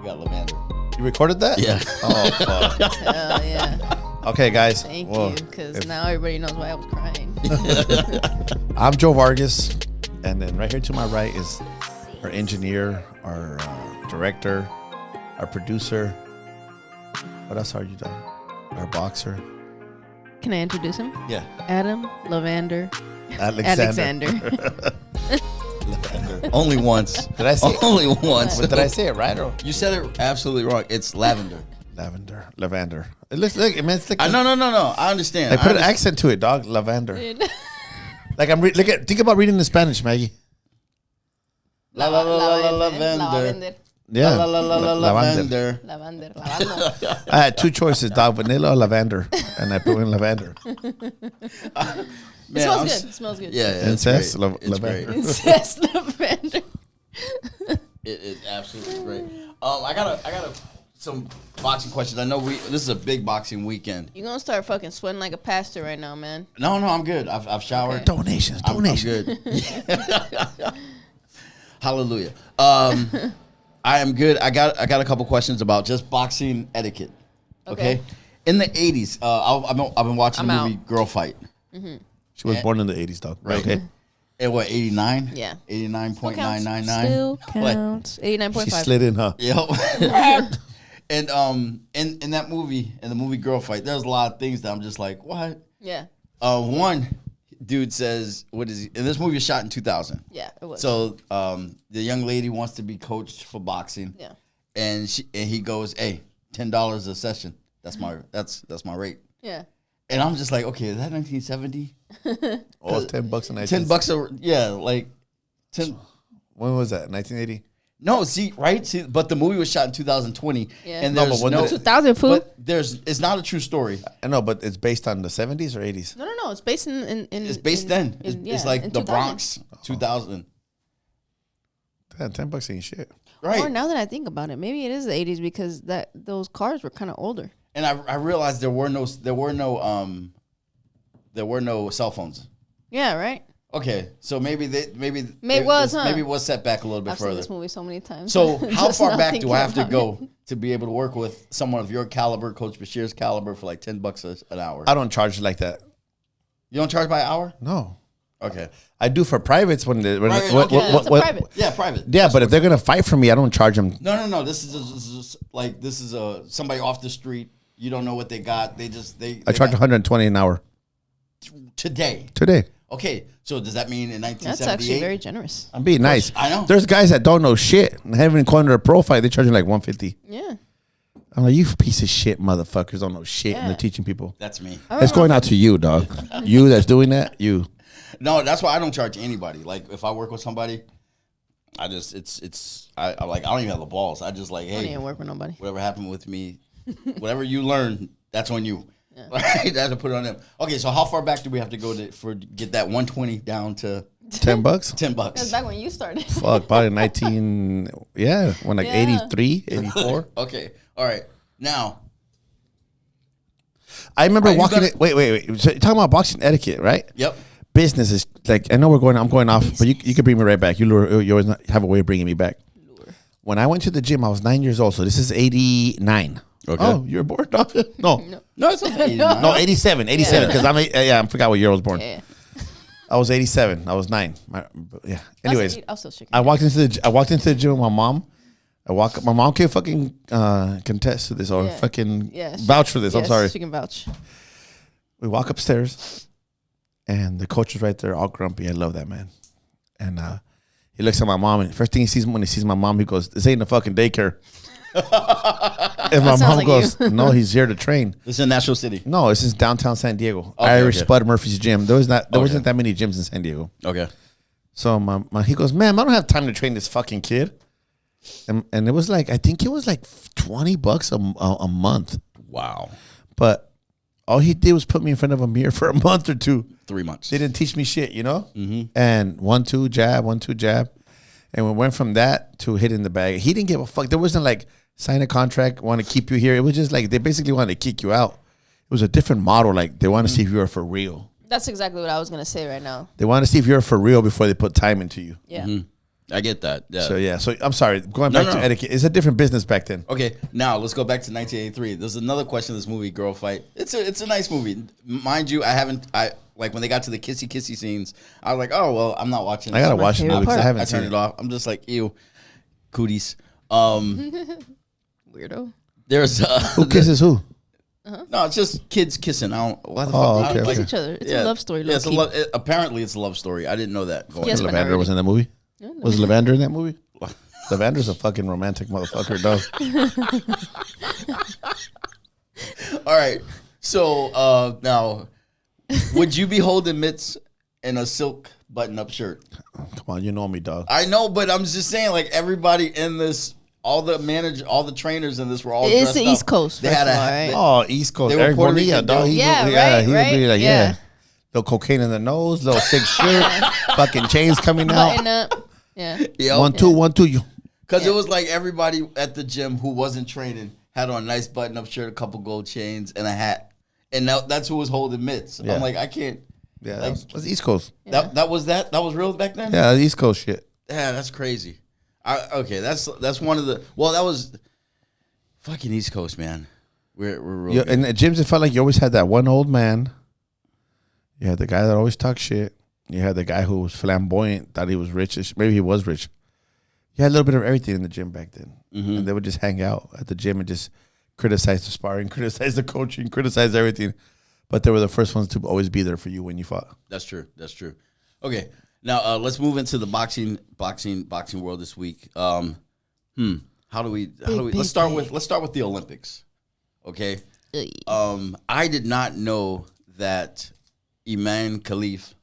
We got lavender. You recorded that? Yeah. Oh, fuck. Hell yeah. Okay, guys. Thank you, because now everybody knows why I was crying. I'm Joe Vargas, and then right here to my right is our engineer, our director, our producer. What else are you done? Our boxer. Can I introduce him? Yeah. Adam Lavender. Alexander. Lavender. Only once. Did I say it? Only once? Did I say it right? Or? You said it absolutely wrong. It's lavender. Lavender. It looks like it means like. No. I understand. I put an accent to it, dog. Lavender. Like think about reading in Spanish, Maggie. Lavender. Yeah. Lavender. Lavender. I had two choices, dog, vanilla or lavender, and I put in lavender. It smells good. It smells good. Yeah, It says lavender. It says lavender. It absolutely is great. I got some boxing questions. I know this is a big boxing weekend. You're gonna start fucking sweating like a pastor right now, man. No, I'm good. I've showered. Okay. Donations. I'm good. Hallelujah. I am good. I got a couple questions about just boxing etiquette. Okay. In the 80s, I've been watching the movie Girl Fight. Mm-hmm. She was born in the 80s, dog. Right. Okay. At what, 89? Yeah. 89.999. Still counts. 89.5. She slid in, huh? Yep. And in that movie, in the movie Girl Fight, there's a lot of things that I'm just like, what? Yeah. One dude says, what is he? And this movie was shot in 2000. Yeah, it was. So the young lady wants to be coached for boxing. Yeah. And he goes, hey, $10 a session. That's my rate. Yeah. And I'm just like, okay, is that 1970? Oh, it's $10 a night. $10 like 10. When was that? 1980? No, see, but the movie was shot in 2020. Yeah. And No, there's but when no, did it- 2000 food. but it's not a true story. I know, but it's based on the 70s or 80s? No. It's based in It's based then. It's like in the 2000. Bronx, 2000. Damn, $10 ain't shit. Right. Or now that I think about it, maybe it is the 80s because those cars were kind of older. And I realized there were no cell phones. Yeah, right. Okay, so maybe Maybe it was, huh? Maybe it was set back a little bit I've seen further. this movie so many times. So how Just far now back do thinking I have to about go it. to be able to work with someone of your caliber, Coach Bashir's caliber, for like $10 an hour? I don't charge like that. You don't charge by hour? No. Okay. I do for privates when okay. It's a private. Yeah, private. Yeah, but if they're going to fight for me, I don't charge them. No. This is somebody off the street. You don't know what they got. They I charge 120 an hour. Today. Okay, so does that mean in 1978? That's actually very generous. I'm being nice. I know. There's guys that don't know shit and haven't even gone to a pro fight. They charge you like 150. Yeah. I'm like, you piece of shit motherfuckers don't know shit and Yeah. they're teaching people. That's me. It's going out to you, dog. You that's doing that, you. No, that's why I don't charge anybody. Like if I work with somebody, I just I don't even have the balls. I just like, I don't hey, even work with nobody. whatever happened with me, whatever you learn, that's on you. Yeah. Right? That's to put it on them. Okay, so how far back do we have to go to get that 120 down to $10? $10? That's back when you started. Fuck, probably 19, when like Yeah. 83, 84. Okay, all right. Now, I remember Are you walking gonna- it. Wait. So you're talking about boxing etiquette, right? yep. Business is like, I know I'm going off, but you can bring me right back. You always have a way of bringing me back. When I went to the gym, I was 9 years old. So this is 89. Okay. Oh, you're born? No. No, it's not 89. No, 87. 87. Because I forgot what year I was born. Yeah. I was 87. I was 9. Anyways, I was still shaking. I walked into the gym with my mom. My mom can fucking contest to this or fucking vouch for this. I'm sorry. She can vouch. We walk upstairs, and the coach is right there, all grumpy. I love that man. And he looks at my mom, and first thing he sees when he sees my mom, he goes, "This ain't a fucking daycare." And my mom like goes, "No, he's here to train." This is in Nashville City. No, this is downtown San Diego. Okay, Irish okay. Spud Murphy's gym. There wasn't that many gyms in San Diego. Okay. So he goes, "Ma'am, I don't have time to train this fucking kid." And it was like, I think it was like $20 a month. Wow. But all he did was put me in front of a mirror for a month or two. 3 months. They didn't teach me shit, you know? Mm-hmm. And 1-2 jab, 1-2 jab. And we went from that to hitting the bag. He didn't give a fuck. There wasn't like, sign a contract, want to keep you here. It was just like, they basically wanted to kick you out. It was a different model. Like, they want to see if you were for real. That's exactly what I was going to say right now. They want to see if you're for real before they put time into you. Yeah. Mm-hmm. I get that. Yeah. So I'm sorry. Going back to etiquette, it's a different business back then. Okay, now let's go back to 1983. There's another question in this movie, Girl Fight. It's a nice movie. Mind you, I like when they got to the kissy scenes, I was like, oh, well, I'm not watching this. I got to watch the movie because I haven't seen it. Off. I'm just like, ew, cooties. Weirdo. There's who kisses who? No, it's just kids kissing. I don't. Why the fuck? They kiss each other. It's a love story. Yeah, apparently it's a love story. I didn't know that. Yes, Lavander was in that movie. Was Lavander in that movie? Lavander's a fucking romantic motherfucker, dog. All right. So now, would you be holding mitts in a silk button-up shirt? Come on, you know me, dog. I know, but I'm just saying, like everybody in this, all the trainers in this were all. It's the East Coast. They had right? East Coast. They were Puerto Rican, dog. He would be like, yeah. Little cocaine in the nose, little thick shirt, fucking chains coming out. Button up. Yeah. Yep. 1 2 you. Because it was like everybody at the gym who wasn't training had on a nice button-up shirt, a couple gold chains, and a hat, and that's who was holding mitts. Yeah. I'm like, I can't. Yeah, like, that was East Coast. That was real back then. Yeah, East Coast shit. Yeah, that's crazy. Okay, that's one of the. Well, that was fucking East Coast, man. We're real. Yeah, and at gyms, it felt like you always had that one old man. You had the guy that always talked shit. You had the guy who was flamboyant, thought he was rich. Maybe he was rich. You had a little bit of everything in the gym back then. Mm-hmm. And they would just hang out at the gym and just criticize the sparring, criticize the coaching, criticize everything. But they were the first ones to always be there for you when you fought. That's true. Okay, now let's move into the boxing world this week. How do we? Let's start with the Olympics. Okay. I did not know that Imane Khelif,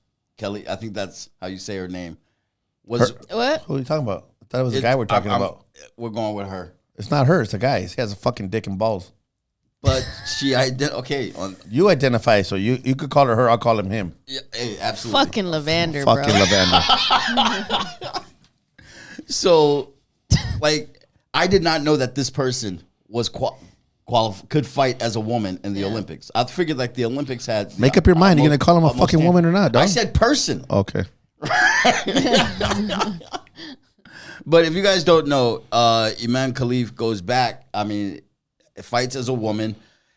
I think that's how you say her name. What? Who are you talking about? I thought it was the guy we're talking about. We're going with her. It's not her. It's a guy. He has a fucking dick and balls. But she you identify, so you could call her. I'll call him him. Yeah, hey, absolutely. Fucking Lavander, fucking Lavander. So, like, I did not know that this person was could fight as a woman in the Olympics. I figured like the Olympics had. Make up your mind. You're gonna call him a fucking woman or not, dog? I said person. Okay. But if you guys don't know, Imane Khelif goes back. I mean, fights as a woman,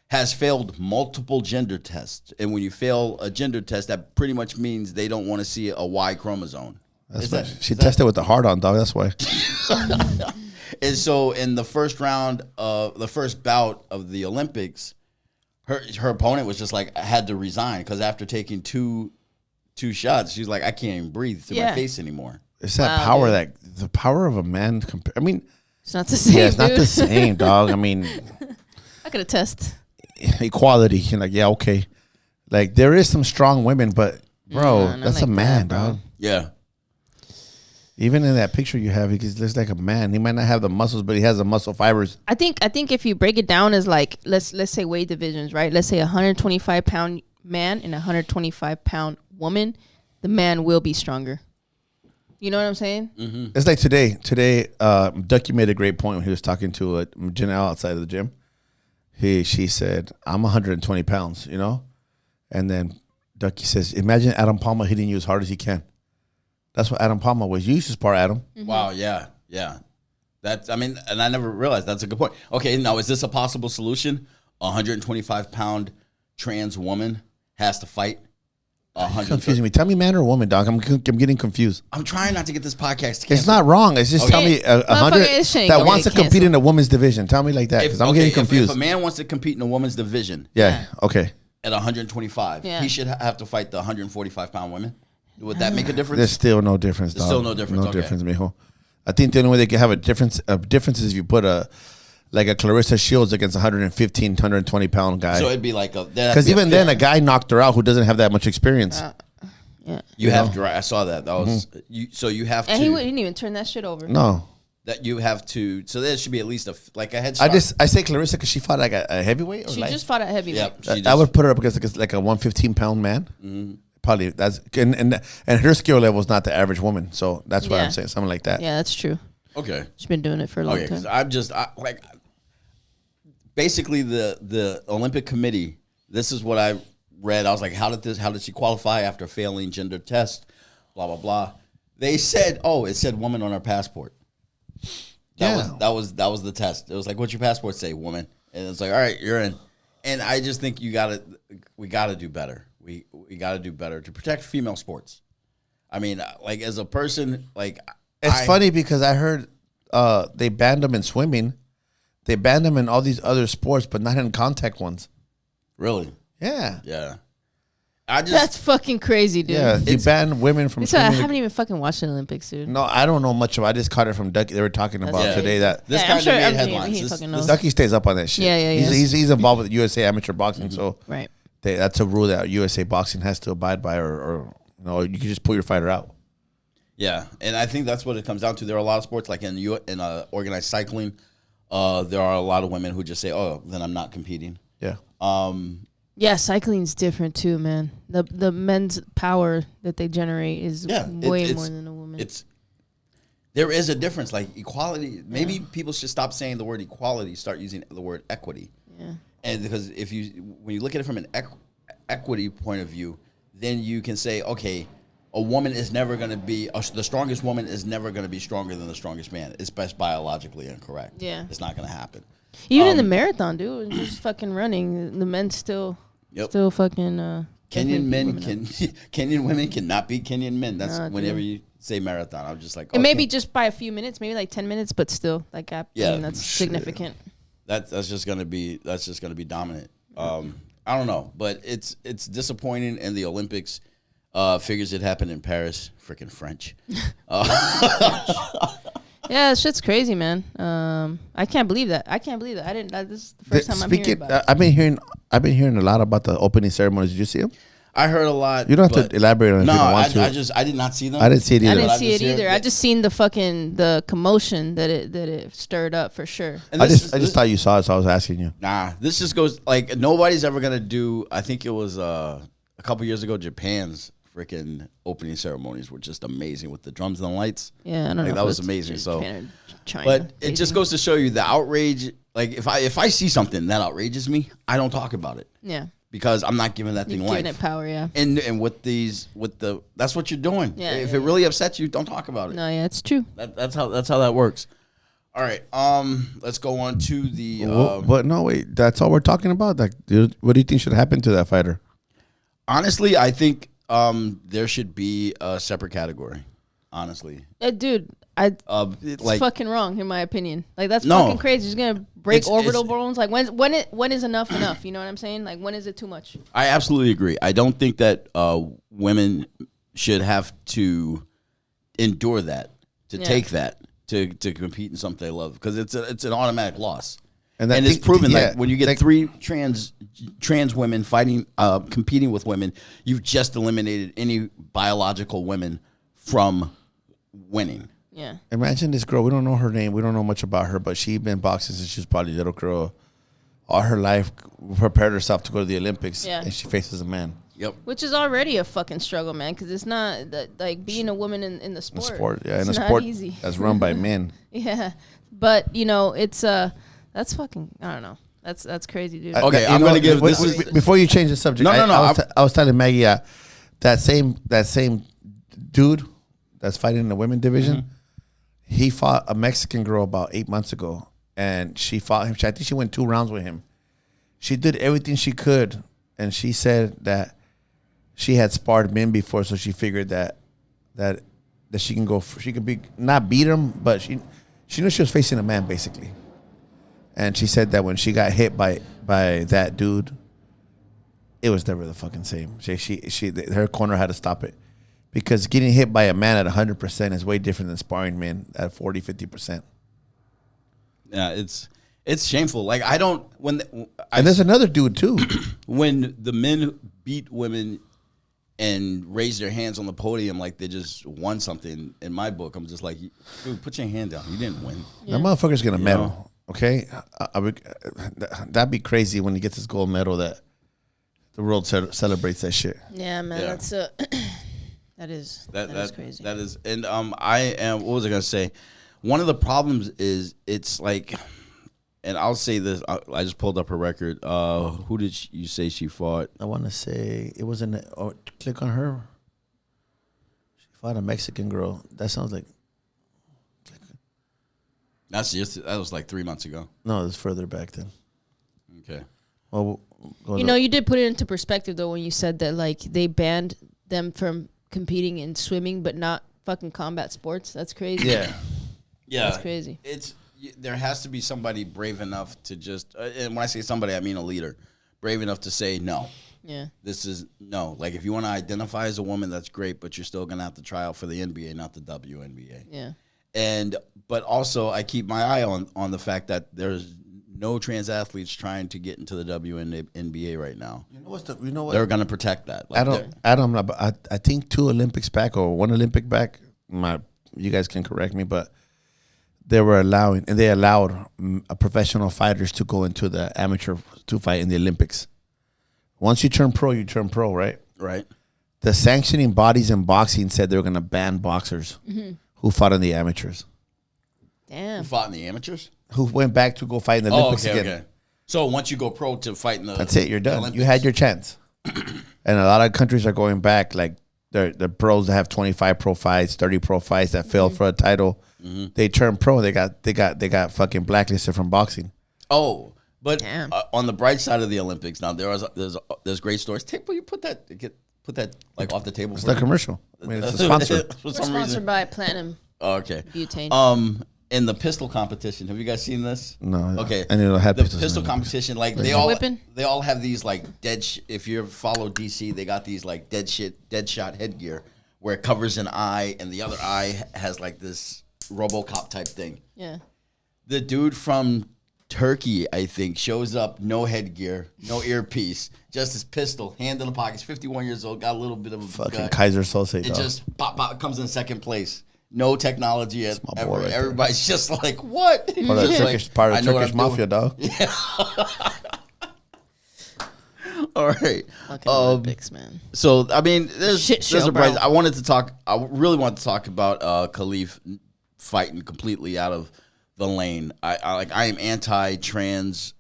has failed multiple gender tests, and when you fail a gender test, that pretty much means they don't want to see a Y chromosome. She tested with the heart on, dog. That's why. And so in the first round of the first bout of the Olympics, her opponent was just like had to resign because after taking two shots, she's like, I can't even breathe through my face anymore. It's that power, the power of a man. I mean, it's not the same. Yeah, it's not the same, dog. I mean, I could attest. Equality. You're like, yeah, okay. Like there is some strong women, but bro, that's like a man, dog. Yeah. Even in that picture you have, he looks like a man. He might not have the muscles, but he has the muscle fibers. I think if you break it down as like let's say weight divisions, right? Let's say a 125-pound man and a 125-pound woman, the man will be stronger. You know what I'm saying? Mm-hmm. It's like today, Ducky made a great point when he was talking to Janelle outside of the gym. She said, I'm 120 pounds, you know? And then Ducky says, imagine Adam Palmer hitting you as hard as he can. That's what Adam Palmer was. You used to spar Adam. Mm-hmm. Wow, yeah. And I never realized that's a good point. Okay, now is this a possible solution? A 125-pound trans woman has to fight. Confusing me. Tell me man or woman, dog. I'm getting confused. I'm trying not to get this podcast canceled. It's not wrong. It's just tell me 100 that wants to compete in a woman's division. Tell me like that because I'm getting confused. If a man wants to compete in a woman's division, okay, at 125, he should have to fight the 145-pound women. Would that make a difference? There's still no difference, dog. There's still no difference. No difference, mijo. I think the only way they can have a difference is if you put a Clarissa Shields against 115, 120-pound guy. So it'd be like because even then a guy knocked her out who doesn't have that much experience. You have to. I saw that. That was so you have to. And he didn't even turn that shit over. No. That you have to. So there should be at least a head start. I say Clarissa because she fought like a heavyweight. Or she just fought at heavyweight. Yep, I would put her up against like a 115-pound man. Mm-hmm. Probably that's and her skill level is not the average woman. So that's what I'm saying. Something like that. Yeah, that's true. Okay. She's been doing it for a long time. I'm just basically the Olympic Committee. This is what I read. I was like, how did she qualify after failing gender test? Blah blah blah. They said, it said woman on our passport. That was the test. It was like, what's your passport say, woman? And it's like, all right, you're in. And I just think we gotta do better. We gotta do better to protect female sports. I mean, like as a person, like it's funny because I heard they banned them in swimming, they banned them in all these other sports, but not in contact ones. Really? Yeah. Yeah. That's fucking crazy, dude. Yeah, you ban women from swimming. I haven't even fucking watched the Olympics, dude. No, I don't know much about it. I just caught it from Ducky. They were talking about today that this kind of made headlines. Ducky stays up on that shit. Yeah. He's involved with USA Amateur Boxing, so right. That's a rule that USA Boxing has to abide by, or you can just pull your fighter out. Yeah, and I think that's what it comes down to. There are a lot of sports, like in organized cycling, there are a lot of women who just say, "Oh, then I'm not competing." Yeah. Yeah, cycling's different too, man. The men's power that they generate is way more than a woman. There is a difference, like equality. Maybe people should stop saying the word equality, start using the word equity. Yeah. And because when you look at it from an equity point of view, then you can say, okay, a woman is never going to be the strongest woman is never going to be stronger than the strongest man. It's best biologically incorrect. Yeah, it's not going to happen. Even in the marathon, dude, just fucking running, the men still fucking. Kenyan women cannot beat Kenyan men. That's whenever you say marathon, I'm just like, and maybe just by a few minutes, maybe like 10 minutes, but still that gap. Yeah, I mean, that's significant. That's just gonna be dominant. I don't know, but it's disappointing. And the Olympics figures it happened in Paris. Freaking French. Yeah, shit's crazy, man. I can't believe that. I didn't. This is the first time I'm hearing about it. I've been hearing a lot about the opening ceremonies. Did you see them? I heard a lot. You don't have to elaborate on it if you don't want to. I did not see them. I didn't see it either. I didn't see it either. I just seen the commotion that it stirred up for sure. And I just thought you saw it, so I was asking you. Nah, this just goes like nobody's ever gonna do. I think it was a couple years ago. Japan's freaking opening ceremonies were just amazing with the drums and the lights. Yeah, I don't know. That was amazing. China, but it just goes to show you the outrage. Like if I see something that outrages me, I don't talk about it. Yeah. Because I'm not giving that thing life. Giving it power, yeah. And that's what you're doing. Yeah. If it really upsets you, don't talk about it. No, yeah, it's true. That's how that works. All right. Let's go on to the. But no, wait. That's all we're talking about. Like, what do you think should happen to that fighter? Honestly, I think there should be a separate category. Honestly, dude, it's fucking wrong in my opinion. Like that's fucking crazy. It's gonna break orbital bones. Like when is enough enough? You know what I'm saying? Like when is it too much? I absolutely agree. I don't think that women should have to endure that, take that, to compete in something they love, because it's an automatic loss. And it's proven that when you get three trans women fighting, competing with women, you've just eliminated any biological women from winning. Yeah. Imagine this girl. We don't know her name. We don't know much about her, but she's been boxing since she was probably a little girl. All her life, prepared herself to go to the Olympics, and she faces a man. Yep. Which is already a fucking struggle, man, because it's not like being a woman in the sport. In a sport easy. That's run by men. Yeah, but it's that's fucking, I don't know. That's crazy, dude. Okay, I'm gonna give before you change the subject. I was telling Maggie that same dude that's fighting in the women division. Mm-hmm. He fought a Mexican girl about 8 months ago, and she fought him. I think she went 2 rounds with him. She did everything she could, and she said that she had sparred men before, so she figured that she can go. She could not beat him, but she knew she was facing a man basically. And she said that when she got hit by that dude, it was never the fucking same. Her corner had to stop it. Because getting hit by a man at 100% is way different than sparring men at 40, 50%. Yeah, it's shameful. Like and there's another dude too. When the men beat women and raise their hands on the podium like they just won something, in my book, I'm just like, dude, put your hand down. You didn't win. Yeah. That motherfucker's gonna medal. Okay, that'd be crazy when he gets his gold medal. That the world celebrates that shit. Yeah, man, that's That is crazy. That is, and what was I gonna say? One of the problems is it's like, and I'll say this. I just pulled up her record. Who did you say she fought? I want to say it was click on her. She Fought a Mexican girl. That sounds like. That was like 3 months ago. No, it's further back then. Okay. Well, you did put it into perspective though when you said that like they banned them from competing in swimming, but not fucking combat sports. That's crazy. Yeah. That's crazy. There has to be somebody brave enough to just, and when I say somebody, I mean a leader, brave enough to say no. Yeah. This is no. Like if you want to identify as a woman, that's great, but you're still gonna have to try out for the NBA, not the WNBA. Yeah. But also I keep my eye on the fact that there's no trans athletes trying to get into the WNBA right now. You know what? They're gonna protect that. Like Adam, I think 2 Olympics back or 1 Olympic back. You guys can correct me, but they allowed professional fighters to go into the amateur to fight in the Olympics. Once you turn pro, right? Right. The sanctioning bodies in boxing said they were going to ban boxers who fought in the amateurs. Damn. Who fought in the amateurs? Who went back to go fight in the Olympics again. Okay. So once you go pro to fight in the that's it, you're done. Olympics. You had your chance. And a lot of countries are going back, like the pros that have 25 pro fights, 30 pro fights that failed for a title. They turned pro. They got fucking blacklisted from boxing. Oh, but on the bright side of the Olympics, now there's great stories. Will you put that like off the table? It's the commercial. I mean, it's a sponsor. We're sponsored by Platinum. Okay. Butane. In the pistol competition, have you guys seen this? No. Okay. I know the pistol competition, like they all have these like if you follow DC, they got these like dead shot headgear where it covers an eye and the other eye has like this RoboCop type thing. Yeah. The dude from Turkey, I think, shows up, no headgear, no earpiece, just his pistol, hand in the pocket. He's 51 years old, got a little bit of a fucking gut. Kaiser Sose. It just pop, comes in second place. No technology ever. Right. Everybody's just like, what? Part of the Turkish mafia, dog. Yeah. All right. Fucking Olympics, man. So I mean, there's a bright. I really want to talk about Khelif fighting completely out of the lane. I am anti-trans.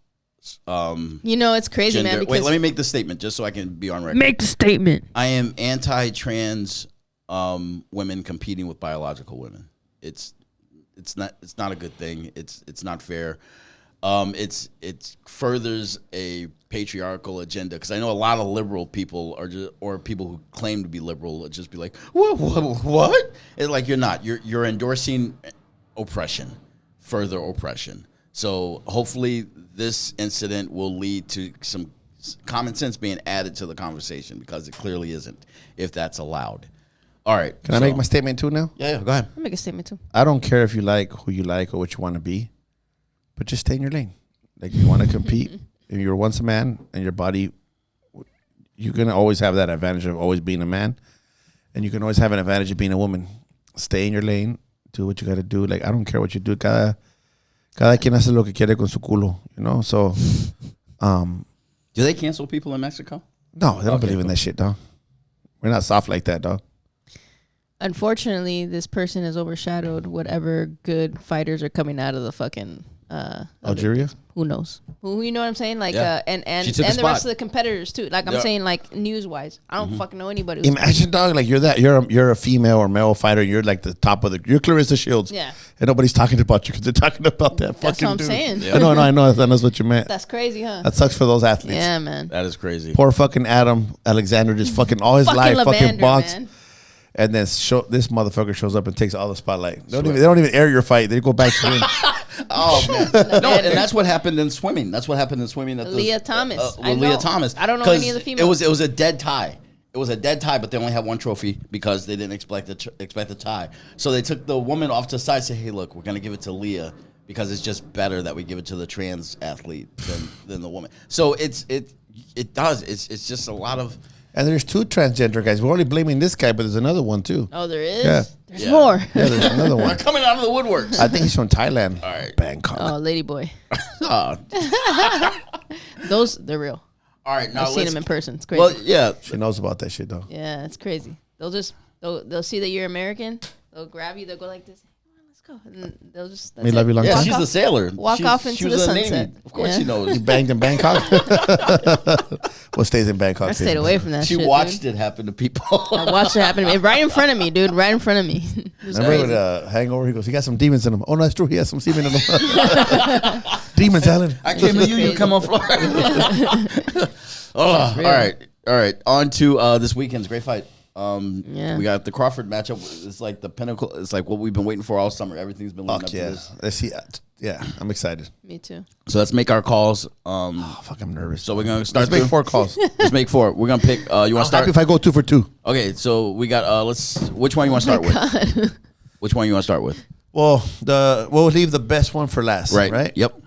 It's crazy, gender. man. Wait, let me make the statement just so I can be on record. Make the statement. I am anti-trans women competing with biological women. It's not a good thing. It's not fair. It furthers a patriarchal agenda because I know a lot of liberal people or people who claim to be liberal just be like, what? It's like you're not. You're endorsing oppression, further oppression. So hopefully this incident will lead to some common sense being added to the conversation because it clearly isn't if that's allowed. All right. Can I make my statement too now? Yeah, go ahead. I'll make a statement too. I don't care if you like who you like or what you want to be, but just stay in your lane. Like you want to compete, if you're once a man and your body, you're going to always have that advantage of always being a man. And you can always have an advantage of being a woman. Stay in your lane. Do what you got to do. Like, I don't care what you do. Cada quien hace lo que quiere con su culo, you know? So, do they cancel people in Mexico? No, they don't believe in that shit, dog. We're not soft like that, dog. Unfortunately, this person has overshadowed whatever good fighters are coming out of the fucking Algeria. Who knows? Who you know what I'm saying? Like and the rest of the competitors too. Like I'm saying, like news wise, I don't fucking know anybody. Imagine, dog, like you're a female or male fighter. You're like the top of you're Clarissa Shields. Yeah. And nobody's talking about you because they're talking about that fucking. That's what I'm dude. saying. Yeah. I know. That's what you meant. That's crazy, huh? That sucks for those athletes. Yeah, man. That is crazy. Poor fucking Adam Alexander just fucking all his life fucking box. Man. And then this motherfucker shows up and takes all the spotlight. They don't even air your fight. They go back to him. Oh man, no, and that's what happened in swimming. That's what happened in swimming at Leah Thomas. Leah Thomas. I don't know any of the females. It was a dead tie. It was a dead tie, but they only had one trophy because they didn't expect the tie. So they took the woman off to the side, and said, "Hey, look, we're gonna give it to Leah because it's just better that we give it to the trans athlete than the woman." So it does. It's just a lot of. And there's 2 transgender guys. We're only blaming this guy, but there's another one too. Oh, there is? Yeah. There's more. Yeah, there's another one. They're coming out of the woodworks. I think he's from Thailand. All right. Bangkok. Oh, Ladyboy. Oh. Those, they're real. All right. Now I've seen them in person. It's crazy. Well, yeah. She knows about that shit, though. Yeah, it's crazy. They'll see that you're American. They'll grab you. They'll go like this. let's go. And they'll just May love you long Yeah, time. she's a sailor. Walk off into she was the in Navy. sunset. Of course Yeah. she knows. You banged in Bangkok? What stays in Bangkok? I stays stayed in away Bangkok. from that She shit, watched dude. it happen to people. I watched it happen to me. Right in front of me, dude. Right in front of me. It was Remember crazy. with Hangover? He goes, he got some demons in him. Oh, no, that's true. He has some semen in him. Demons, Alan. I came to you. You come on floor. All right. On to this weekend's great fight. Yeah. We got the Crawford matchup. It's like the pinnacle. It's like what we've been waiting for all summer. Everything's been leading Fuck up yeah. to this. Let's see. Yeah, I'm excited. Me too. So let's make our calls. Oh, fuck, I'm nervous. So we're gonna start. Let's make 4 calls. Let's make 4. We're gonna pick. You want to I'm start? happy if I go 2 for 2. Okay. So we got. Which one you want to start with? Which one you want to start with? Well, we'll leave the best one for last. Right? Yep.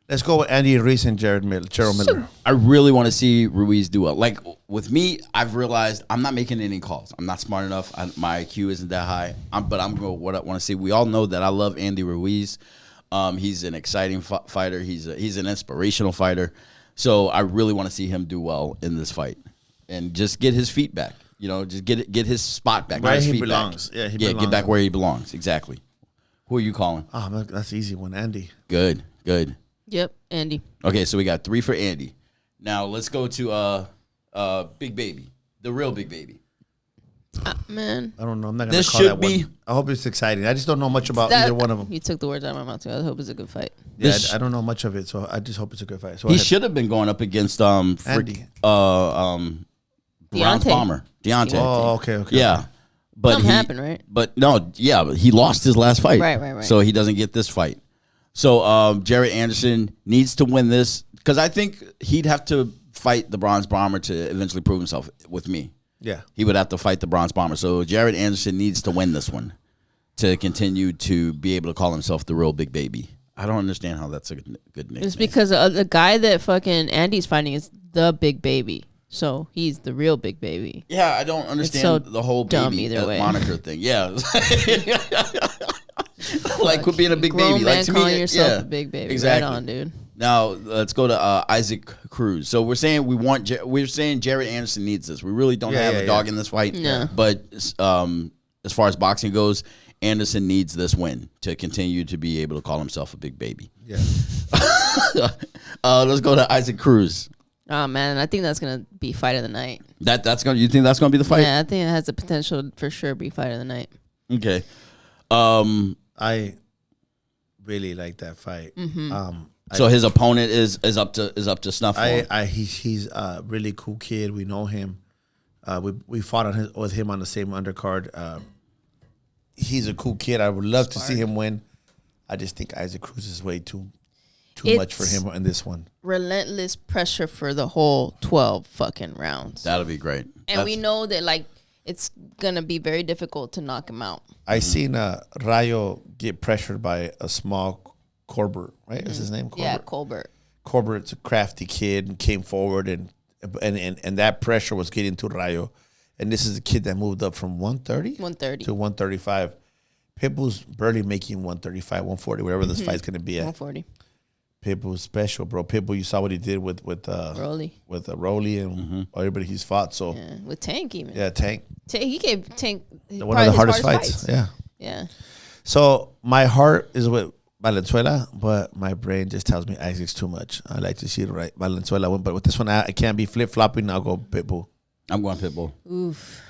Let's go with Andy Ruiz and Gerald Miller. I really want to see Ruiz do well. Like with me, I've realized I'm not making any calls. I'm not smart enough. My IQ isn't that high. But I'm going what I want to see. We all know that I love Andy Ruiz. He's an exciting fighter. He's an inspirational fighter. So I really want to see him do well in this fight and just get his feet back. You know, just get his spot back. Where his he feet belongs. Back. Yeah, he get belongs. back where he belongs. Exactly. Who are you calling? Oh, man, that's an easy one. Andy. Good. Yep, Andy. Okay, so we got 3 for Andy. Now let's go to Big Baby, the real Big Baby. Man. I don't know. I'm not going to This call should that be- one. I hope it's exciting. I just don't know much about either one of them. You took the words out of my mouth too. I hope it's a good fight. Yeah, This- I don't know much of it, so I just hope it's a good fight. So He ahead. should have been going up against Browns Deontay. bomber Deontay. Oh, okay. Yeah, but Something happened, right? But no, yeah, but he lost his last fight. Right. So he doesn't get this fight. So Jared Anderson needs to win this because I think he'd have to fight the Bronze Bomber to eventually prove himself with me. Yeah. He would have to fight the Bronze Bomber. So Jared Anderson needs to win this one to continue to be able to call himself the real Big Baby. I don't understand how that's a good nickname. It's because the guy that fucking Andy's fighting is the Big Baby. So he's the real Big Baby. Yeah, I don't understand so the whole dumb baby either way. moniker thing. Yeah. Like quit being a big Grown baby. man Like to calling me, yourself yeah, a big baby. Exactly. Right on, dude. Now let's go to Isaac Cruz. So we're saying we're saying Jared Anderson needs this. We really don't have a dog in this fight. No. But as far as boxing goes, Anderson needs this win to continue to be able to call himself a big baby. Yeah. Let's go to Isaac Cruz. Oh man, I think that's gonna be fight of the night. That's gonna. You think that's gonna be the fight? Yeah, I think it has the potential to for sure be fight of the night. Okay. I really like that fight. So his opponent is up to snuff. For him. He's a really cool kid. We know him. We fought with him on the same undercard. He's a cool kid. I would love to see him win. I just think Isaac Cruz is way too much for him in this one. Relentless pressure for the whole 12 fucking rounds. That'll be great. And we know that like it's gonna be very difficult to knock him out. I seen Rayo get pressured by a small Corbett, right? Is his name Corbett? Yeah, Colbert. Corbett's a crafty kid and came forward and that pressure was getting to Rayo. And this is a kid that moved up from 130 to 135. Pitbull's barely making 135, 140, whatever this fight's gonna be at. 140. Pitbull's special, bro. Pitbull, you saw what he did with Rolly. with Rolly and everybody he's fought. So Yeah, with Tank even. yeah, Tank, He gave Tank one of the hardest fights. Yeah. Yeah. So my heart is with Valenzuela, but my brain just tells me Isaac's too much. I like to see the right Valenzuela win, but with this one, I can't be flip flopping. I'll go Pitbull. I'm going Pitbull. Oof.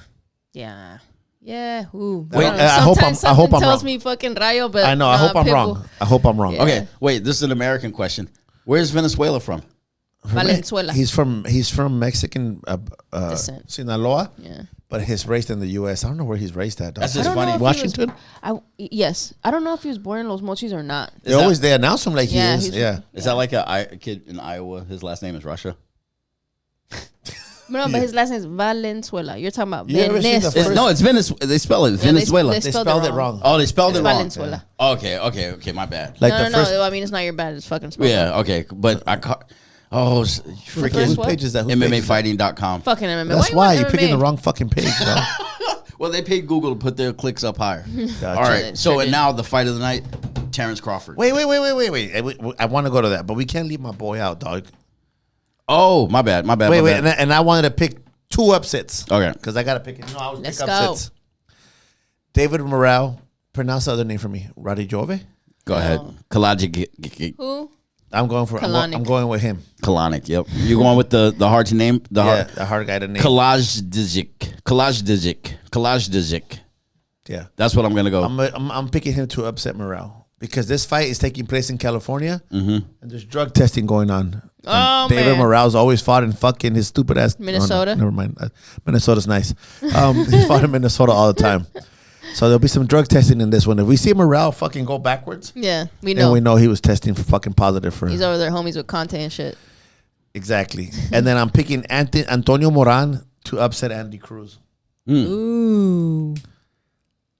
Yeah. Yeah. Ooh. Wait, don't know. I hope Sometimes I'm something wrong. tells me fucking Rayo, but I know. I hope I'm Pitbull. wrong. I hope I'm wrong. Yeah. Okay, wait. This is an American question. Where's Venezuela from? Valenzuela. He's from Mexican Descent. Sinaloa, Yeah. but he's raised in the U.S. I don't know where he's raised at. Dog. That's I just don't know funny. if he Washington. Yes. I don't know if he was born in Los Mochis or not. They announce him like Yeah, he is. he's- Yeah. Is that like a kid in Iowa? His last name is Russia. No, but his last name is Valenzuela. You're talking about You ever seen the Venezuela. No, it's Venezuela. They spell it Venezuela. they They spelled spelled it it wrong. wrong. Oh, they spelled It's it wrong. Valenzuela. Okay. My bad. Like No, the no, first. no. I mean, it's not your bad. It's fucking spelled wrong. Yeah. Okay. But I caught. Oh, freaking first what? page is that? Whose page is that? MMAfighting.com. Fucking MMA. That's you why want you're picking MMA? the wrong fucking page, bro. Well, they paid Google to put their clicks up higher. Gotcha. All right. So Sure and did. now the fight of the night, Terrence Crawford. Wait. I want to go to that, but we can't leave my boy out, dog. Oh, my bad. Wait, and I wanted to pick 2 upsets. Okay. Because I got to pick it. I always Let's pick go. upsets. David Morrell Pronounce the other name for me. Radijove? Go ahead. Kalajdzic. Who? I'm going with him. Kalanic, yep. You going with the hard to name? The hard guy to name. Kalajdzic. Yeah. That's what I'm going to go. I'm picking him to upset Morale because this fight is taking place in California and there's drug testing going on. Oh, David man. Morale's always fought in fucking his stupid ass Minnesota? Oh, no, never mind. Minnesota's nice. He fought in Minnesota all the time. So there'll be some drug testing in this one. If we see Morale fucking go backwards, Yeah, we then know. we know he was testing for fucking positive for He's over there homies with Conte and shit. Exactly. And then I'm picking Antonio Moran to upset Andy Cruz. Ooh.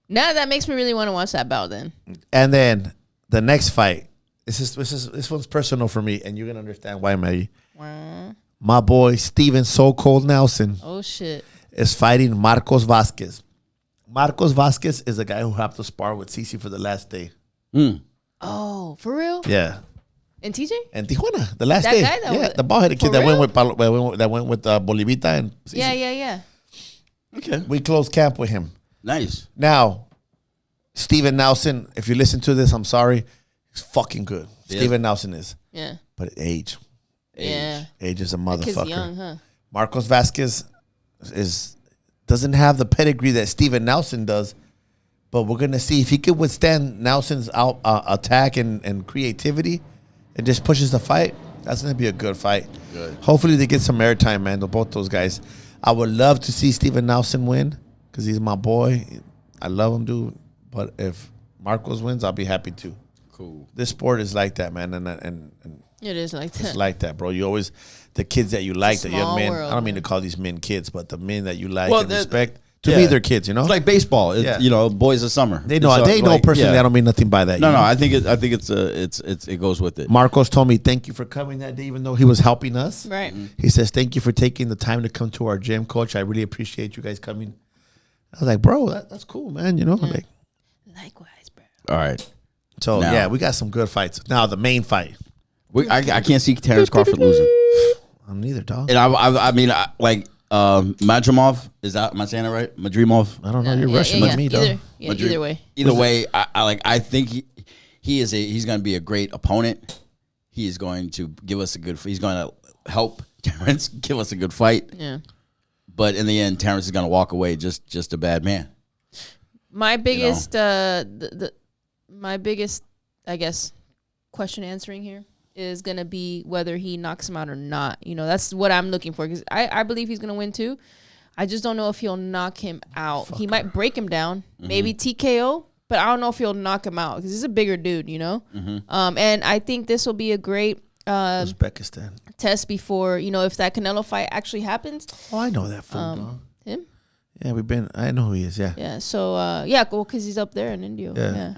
Now that makes me really want to watch that bout then. And then the next fight. This one's personal for me, and you're gonna understand why, Maggie. Wow. My boy Steven So Cold Nelson Oh shit. is fighting Marcos Vasquez. Marcos Vasquez is the guy who had to spar with Cece for the last day. Oh, for real? Yeah. And TJ? And Tijuana, the last That day. guy that yeah, went- the bald-headed for kid that real? went with Bolivita and Cece. Yeah. Okay. We closed camp with him. Nice. Now, Steven Nelson, if you listen to this, I'm sorry. He's fucking good. Yeah. Steven Nelson is. Yeah. But age. Yeah. Age is a That kid's motherfucker. young, huh? Marcos Vasquez doesn't have the pedigree that Steven Nelson does, but we're gonna see if he could withstand Nelson's attack and creativity, and just pushes the fight. That's gonna be a good fight. Good. Hopefully they get some airtime, man. Both those guys. I would love to see Steven Nelson win because he's my boy. I love him, dude. But if Marcos wins, I'll be happy too. Cool. This sport is like that, man, and It is like it's that. like that, bro. You always the kids that you like, the young Small men. world, I don't mean to man. call these men kids, but the men that you like Well, and they're- respect to yeah. be their kids. You know, It's like baseball. It's, Yeah. You know, boys of summer. they know. It's, They know like, personally. yeah. I don't mean nothing by that. No, you no. know? I think it goes with it. Marcos told me thank you for coming that day, even though he was helping us. Right. He says thank you for taking the time to come to our gym, coach. I really appreciate you guys coming. I was like, bro, that's cool, man. You know, like Likewise, bro. All right. so. Now- Yeah, we got some good fights. Now the main fight. I can't see Terrence Crawford losing. I'm neither dog. And I mean, Madrimov, am I saying it right? Madrimov. I don't know. You're rushing like me, dog. Either way. Either way, I think he's going to be a great opponent. He is going to give us he's going to help Terrence give us a good fight. Yeah. But in the end, Terrence is going to walk away just a bad man. My biggest my biggest, I guess, question answering here is going to be whether he knocks him out or not. You know, that's what I'm looking for because I believe he's going to win too. I just don't know if he'll knock him out. He might break him down, maybe TKO, but I don't know if he'll knock him out because he's a bigger dude, you know? And I think this will be a great Uzbekistan. test before, you know, if that Canelo fight actually happens. Oh, I know that fool, dog. Him? Yeah, I know who he is. Yeah. Yeah. So, well, because he's up there in India. Yeah.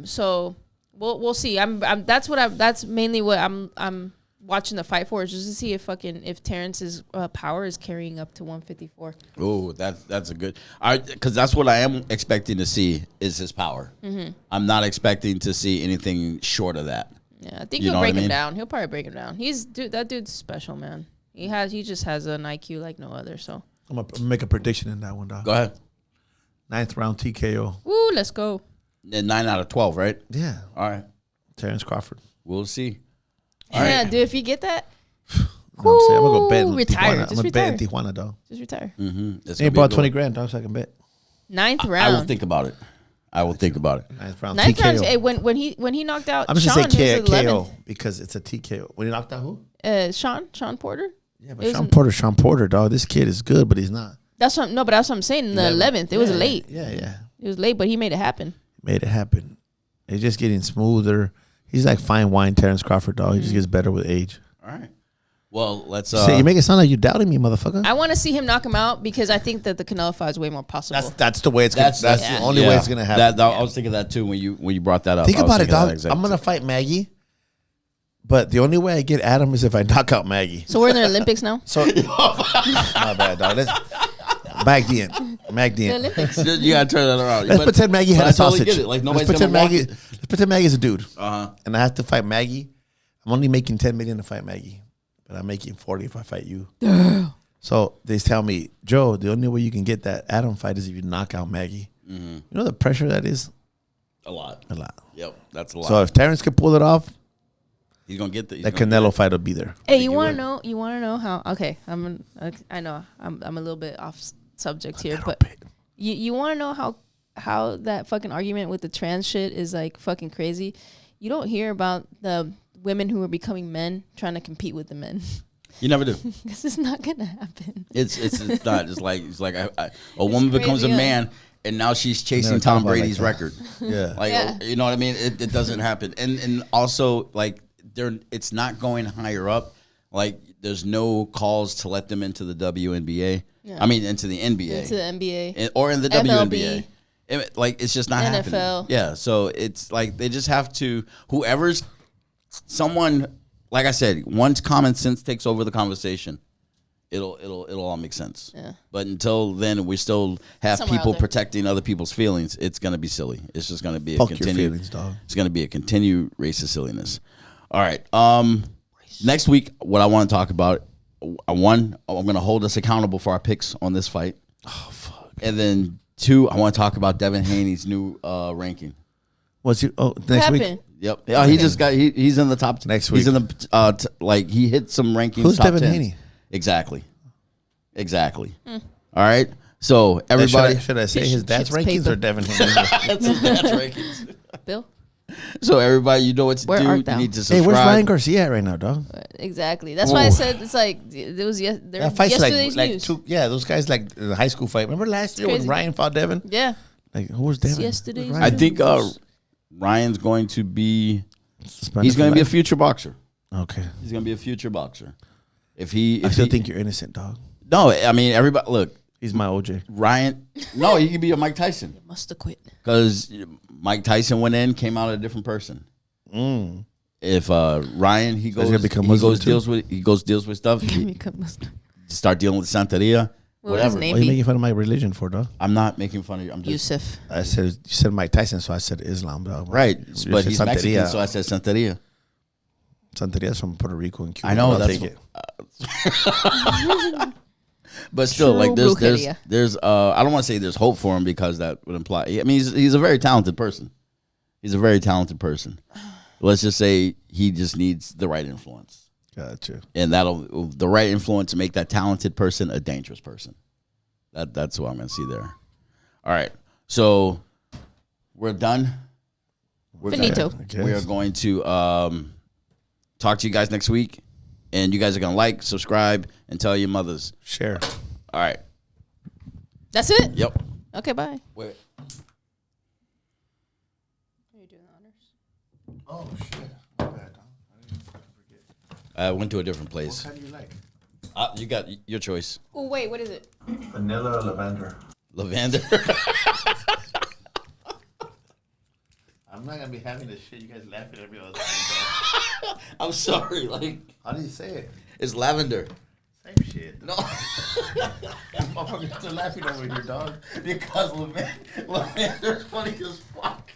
So we'll see. That's mainly what I'm watching the fight for is just to see if Terrence's power is carrying up to 154. Oh, that's a good. Because that's what I am expecting to see is his power. I'm not expecting to see anything short of that. Yeah, I think You he'll know what break I him mean? down. He'll probably break him down. That dude's special, man. He just has an IQ like no other. So I'm gonna make a prediction in that one, dog. Go ahead. 9th round TKO. woo, let's go. And 9 out of 12, right? Yeah. All right. Terrence Crawford. We'll see. Yeah, dude, if you get that, No, I'm saying I'm gonna go bet in retire. Tijuana. Just I'm gonna bet in retire. Tijuana, dog. just retire. It's Hey, gonna be a brought good 20 one. grand, dog, so I can bet. Ninth I will round. think about it. I will think about it. 9th round Ninth round. TKO. Hey, when he knocked out I'm just Sean, gonna say he was 11th. KO because it's a TKO. When he knocked out who? Sean Porter. Yeah, but It was Sean Porter, dog. This kid is good, but he's not. That's what I'm saying. In the 11th, it was late. Yeah. It was late, but he made it happen. Made it happen. It's just getting smoother. He's like fine wine, Terrence Crawford, dog. He just gets better with age. All right. Well, let's. See, you make it sound like you doubting me, motherfucker. I want to see him knock him out because I think that the Canelo fight is way more possible. That's the way it's gonna. That's the only way it's gonna happen. I was thinking that too when you brought that up. Think I was about it, thinking that dog. exact I'm gonna fight Maggie, but the only way I get Adam is if I knock out Maggie. So we're in the Olympics now. So my bad, dog. Let's Magdian. The Olympics. You gotta turn that around. Let's pretend Maggie had I a totally sausage. get it. Like let's nobody's pretend gonna Maggie. Let's pretend Maggie's a dude, Uh-huh. and I have to fight Maggie. I'm only making $10 million to fight Maggie, but I'm making 40 if I fight you. So they tell me, Joe, the only way you can get that Adam fight is if you knock out Maggie. You know the pressure that is. A lot. Yep, that's a lot. So if Terrence can pull it off, he's gonna get the Canelo fight will be there. Hey, you want to know? You want to know how? Okay, I know I'm a little bit off subject here, but you want to know how that fucking argument with the trans shit is like fucking crazy. You don't hear about the women who are becoming men trying to compete with the men. You never do. Because it's not gonna happen. It's not. It's like a woman becomes a man, and now she's chasing Tom Brady's record. Yeah, you know what I mean. It doesn't happen, and also like it's not going higher up. Like there's no calls to let them into the WNBA. Yeah. I mean into the NBA, into the NBA, or in the MLB. WNBA. Like it's just not NFL. happening. Yeah, so it's like they just have to. Someone, like I said, once common sense takes over the conversation, it'll all make sense. Yeah. But until then, we still have people protecting other people's feelings. It's gonna be silly. It's just gonna be a continued feelings, dog. It's gonna be a continued racist silliness. All right. Next week, what I want to talk about, one, I'm gonna hold us accountable for our picks on this fight. Oh fuck. And then 2, I want to talk about Devin Haney's new ranking. What's he? Oh, next week. Yep. Yeah, he just got. He's in the top. Next week. He's in the like he hit some rankings. Who's top Devin 10. Haney? Exactly. All right. So everybody, should I say his dad's rankings paper. or Devin Haney? That's his dad's rankings. Bill. So everybody, you know what to Where do. art You thou? need to subscribe. Hey, where's Ryan Garcia at right now, dog? Exactly. That's why I said it's like it was That fight's yesterday's like news. those guys like the high school fight. Remember last year when Ryan fought Devin? Yeah. Like who was Devin? Yesterday's I think Ryan's going to be. Suspended He's going to be a life? future boxer. Okay. He's going to be a future boxer. I still think you're innocent, dog. No, I mean everybody. Look, he's my OJ. Ryan. No, he could be a Mike Tyson. You must have quit. Because Mike Tyson went in, came out a different person. If Ryan he goes deals with stuff. Start dealing with Santeria. Whatever. What are you making fun of my religion for, dog? I'm not making fun of you. I'm just Yusuf. I said you said Mike Tyson, so I said Islam, dog. Right, You but said he's Mexican, so I said Santeria. Santeria's from Puerto Rico and Cuba. I know I'll that's. take it. But still, True like brujeria. there's I don't want to say there's hope for him because that would imply. I mean, he's a very talented person. He's a very talented person. Let's just say he just needs the right influence. Gotcha. And the right influence to make that talented person a dangerous person. That's what I'm gonna see there. All right, so we're done. Finito. We are going to talk to you guys next week, and you guys are gonna like, subscribe, and tell your mothers. Share. All right. That's it? Yep. Okay, bye. Wait. Are you doing the honors? Oh shit. My bad, dog. I went to a different place. What kind do you like? You got your choice. Oh wait, what is it? Vanilla or lavender? Lavender. I'm not gonna be having this shit. You guys laughing at me all the time, I'm sorry. Like, How do you say it? it's lavender. Same shit. No. Motherfuckers still laughing over here, dog. Because lavender's funny as fuck.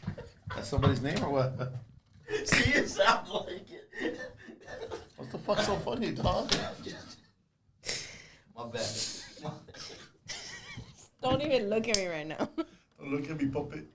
That's somebody's name or what? See, it sounds like it. What the fuck so funny, dog? My bad. Don't even look at me right now. Look at me, puppet.